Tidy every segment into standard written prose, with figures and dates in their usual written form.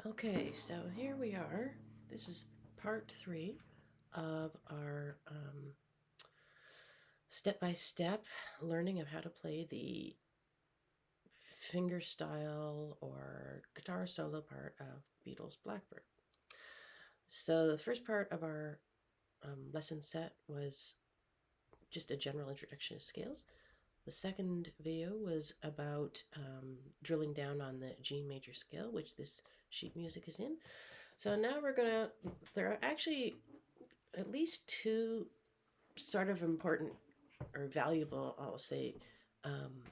Okay, so here we are. This is part 3 of our step-by-step learning of how to play the fingerstyle or guitar solo part of Beatles' Blackbird. So the first part of our lesson set was just a general introduction to scales. The second video was about drilling down on the G major scale, which this sheet music is in. So now there are actually at least two sort of important or valuable, I'll say, um,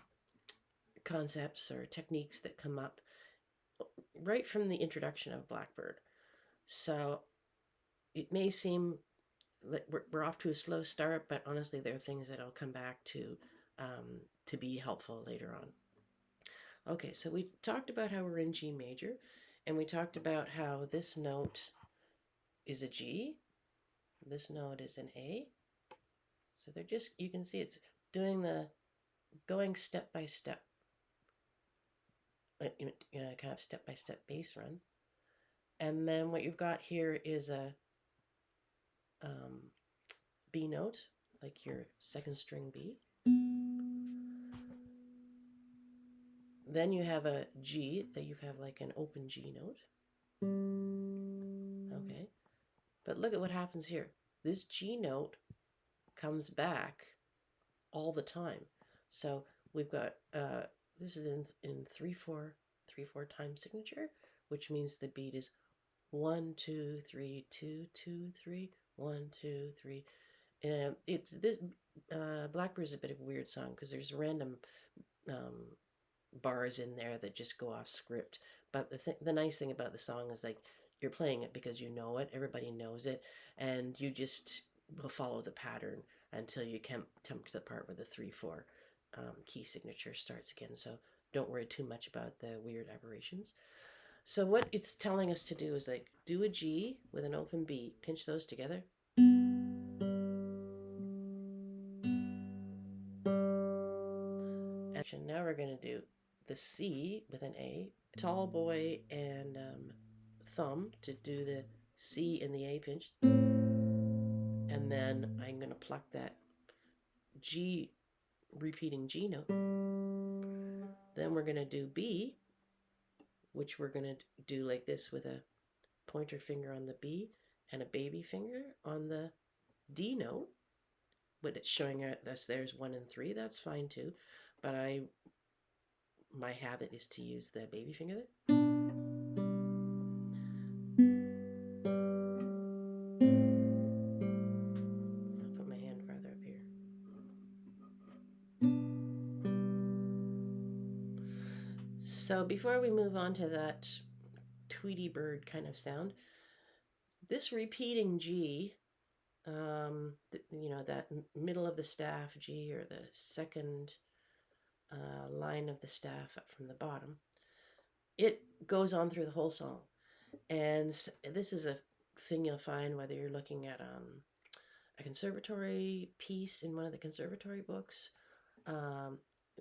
concepts or techniques that come up right from the introduction of Blackbird. So it may seem that we're off to a slow start, but honestly, there are things that I'll come back to be helpful later on. Okay, so we talked about how we're in G major, and we talked about how this note is a G, this note is an A. So they're just, you can see it's going step by step, kind of step by step bass run. And then what you've got here is a B note, like your second string B. Then you have a G that you have like an open G note. Okay. But look at what happens here. This G note comes back all the time. So we've got, this is in 3/4 time signature, which means the beat is 1, 2, 3, 2, 2, 3, 1, 2, 3. And it's this Blackbird is a bit of a weird song because there's random bars in there that just go off script. But the nice thing about the song is like you're playing it because you know it, everybody knows it, and you just will follow the pattern until you come to the part where the 3/4 key signature starts again. So don't worry too much about the weird aberrations. So what it's telling us to do is like do a G with an open B, pinch those together. And now we're going to do the C with an A, tall boy and thumb to do the C and the A pinch. And then I'm going to pluck that G, repeating G note. Then we're going to do B, which we're going to do like this with a pointer finger on the B and a baby finger on the D note. But it's showing us there's 1 and 3. That's fine too. But my habit is to use the baby finger there. I'll put my hand farther up here. So before we move on to that Tweety bird kind of sound, this repeating G, that middle of the staff G, or the second line of the staff up from the bottom, it goes on through the whole song. And this is a thing you'll find whether you're looking at a conservatory piece in one of the conservatory books,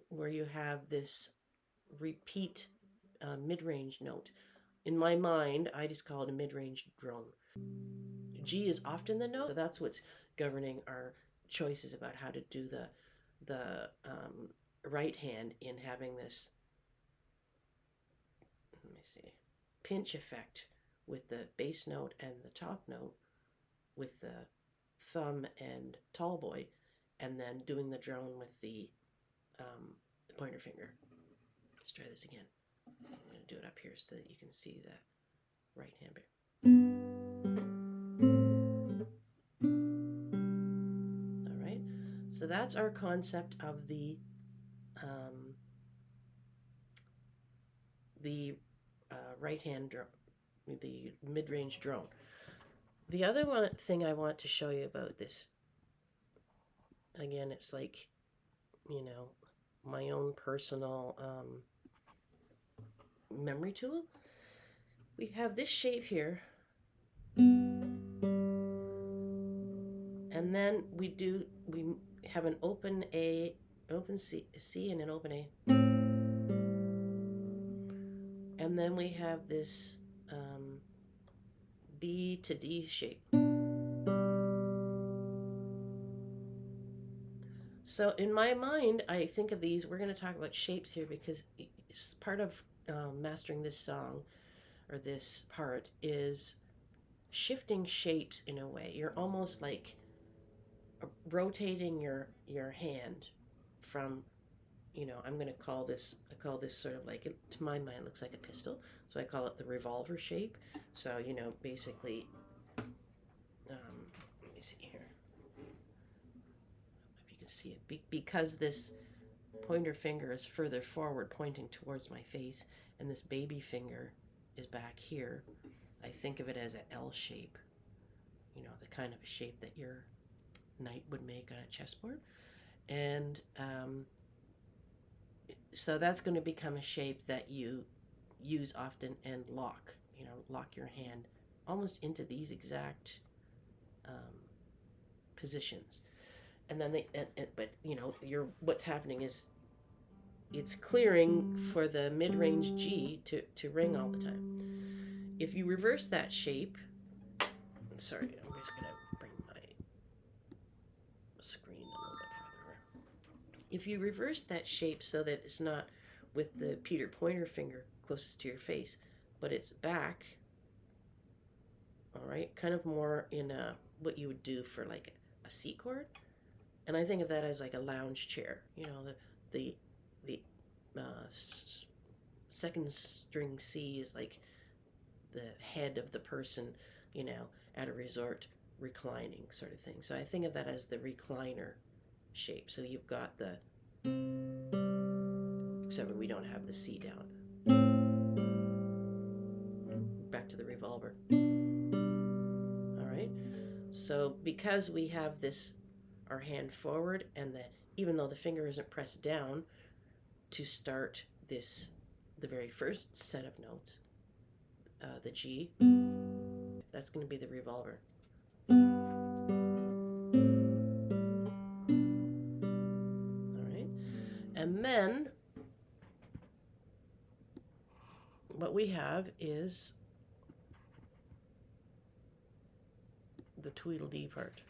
where you have this repeat mid-range note. In my mind, I just call it a mid-range drone. G is often the note, so that's what's governing our choices about how to do the right hand in having this, let me see, pinch effect with the bass note and the top note with the thumb and tall boy, and then doing the drone with the pointer finger. Let's try this again. I'm going to do it up here so that you can see the right hand bear. All right, so that's our concept of the right hand drone, the mid-range drone. The other thing I want to show you about this, again, it's like, my own personal memory tool. We have this shape here, and then we have an open A, open C and an open A. And then we have this B to D shape. So in my mind, I think of these, we're going to talk about shapes here because it's part of mastering this song or this part is shifting shapes in a way. You're almost like rotating your hand from, I'm going to call this, I call this sort of like, to my mind, looks like a pistol. So I call it the revolver shape. So, basically, let me see here. If you can see it. Because this pointer finger is further forward, pointing towards my face, and this baby finger is back here, I think of it as an L shape. The kind of a shape that your knight would make on a chessboard. And so that's going to become a shape that you use often and lock, lock your hand almost into these exact positions. And then but what's happening is it's clearing for the mid-range G to ring all the time. If you reverse that shape, sorry, I'm just going to bring my screen a little bit further. If you reverse that shape so that it's not with the Peter pointer finger closest to your face, but it's back, all right, kind of more in what you would do for like a C chord. And I think of that as like a lounge chair, the second string C is like the head of the person, at a resort reclining sort of thing. So I think of that as the recliner shape. So you've got the, except we don't have the C down. Back to the revolver. All right. So because we have this, our hand forward, and even though the finger isn't pressed down to start this, the very first set of notes, the G, that's going to be the revolver. All right. And then what we have is the Tweedledee part.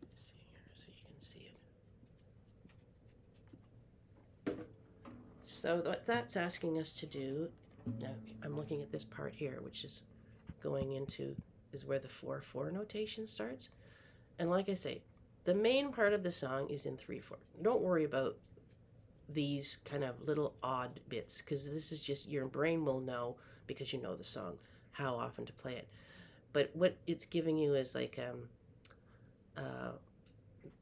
Let's see here so you can see it. So what that's asking us to do, now I'm looking at this part here, which is going into, is where the 4/4 notation starts. And like I say, the main part of the song is in 3/4. Don't worry about these kind of little odd bits, because this is just, your brain will know, because you know the song, how often to play it. But what it's giving you is like,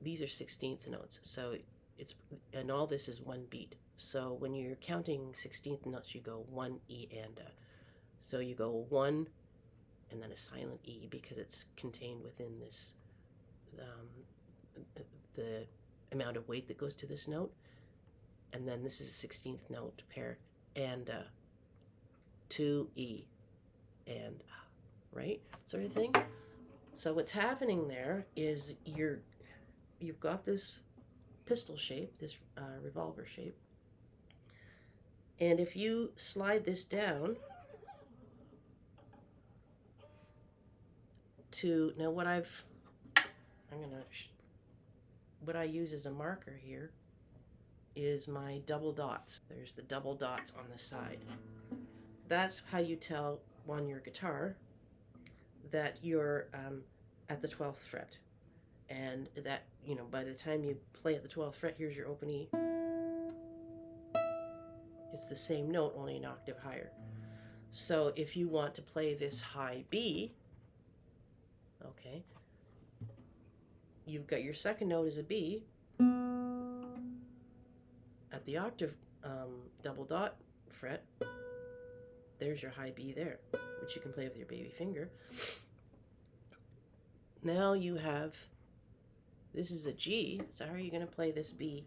these are 16th notes. So it's, and all this is one beat. So when you're counting 16th notes, you go 1 E and a. So you go 1 and then a silent E, because it's contained within this, the amount of weight that goes to this note. And then this is a 16th note pair, and 2 E and right, sort of thing. So what's happening there is you've got this pistol shape, this revolver shape, and if you slide this down to, now what I use as a marker here is my double dots. There's the double dots on the side. That's how you tell on your guitar that you're at the 12th fret. And that, by the time you play at the 12th fret, here's your open E. It's the same note, only an octave higher. So if you want to play this high B, okay, you've got your second note as a B at the octave double dot fret. There's your high B there, which you can play with your baby finger. Now you have, this is a G, so how are you going to play this B?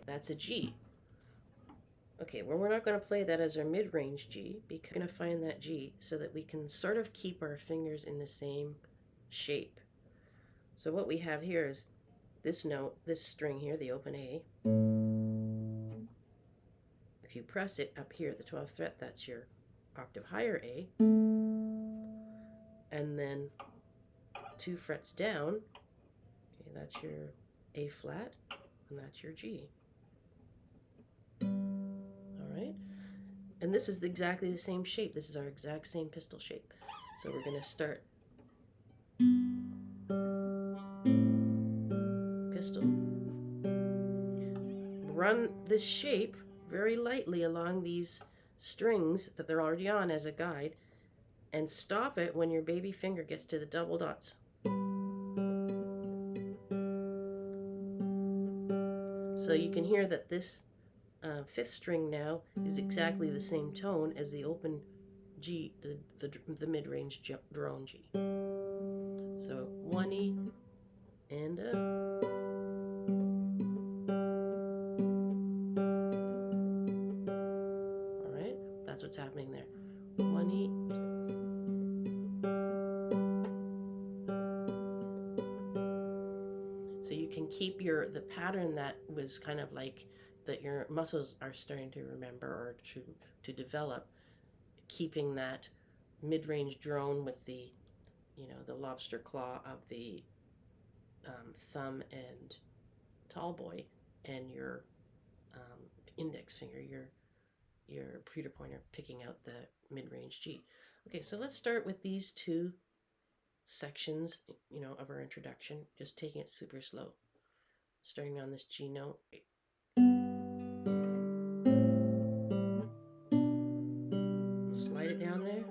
That's a G. Okay, well, we're not going to play that as our mid-range G, because we're going to find that G so that we can sort of keep our fingers in the same shape. So what we have here is this note, this string here, the open A. If you press it up here, the 12th fret, that's your octave higher A. And then 2 frets down, okay, that's your A flat, and that's your G. All right, and this is exactly the same shape. This is our exact same pistol shape. So we're going to start pistol, run this shape very lightly along these strings that they're already on as a guide, and stop it when your baby finger gets to the double dots. So you can hear that this 5th string now is exactly the same tone as the open G, the mid-range drone G. So 1E and a. All right, that's what's happening there. 1E. So you can keep the pattern that was kind of like that your muscles are starting to remember or to develop, keeping that mid-range drone with the, the lobster claw of the thumb and tall boy, and your index finger, your Peter pointer, picking out the mid-range G. Okay, so let's start with these 2 sections, of our introduction, just taking it super slow. Starting on this G note. Slide it down there.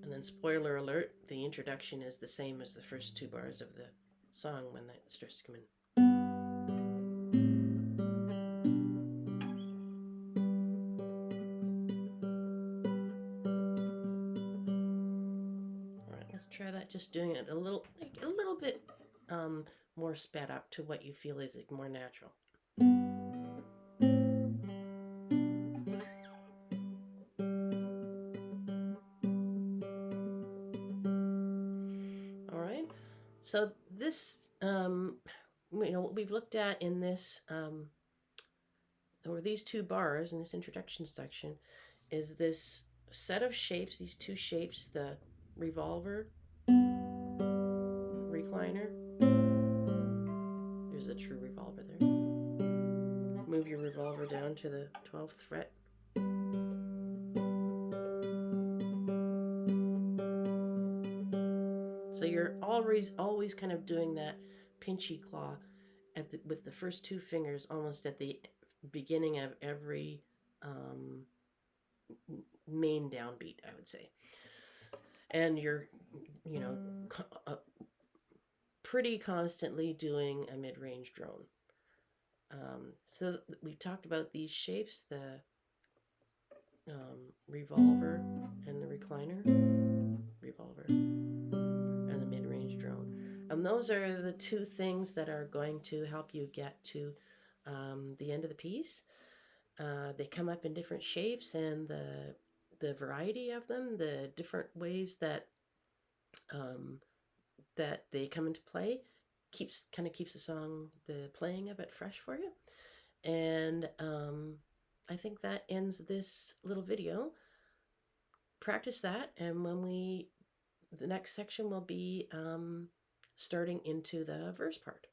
And then, spoiler alert, the introduction is the same as the first 2 bars of the song when that starts to come in. Let's try that, just doing it a little bit more sped up to what you feel is like more natural. All right, so this what we've looked at in this or these 2 bars in this introduction section is this set of shapes, these 2 shapes, the revolver, recliner. There's a true revolver there. Move your revolver down to the 12th fret. So you're always kind of doing that pinchy claw with the first 2 fingers almost at the beginning of every main downbeat, I would say. And you're, pretty constantly doing a mid-range drone. So we talked about these shapes, the revolver and the recliner, revolver and the mid-range drone. And those are the 2 things that are going to help you get to the end of the piece. They come up in different shapes, and the variety of them, the different ways that that they come into play, keeps the song, the playing of it, fresh for you. And I think that ends this little video. Practice that, and the next section will be starting into the verse part.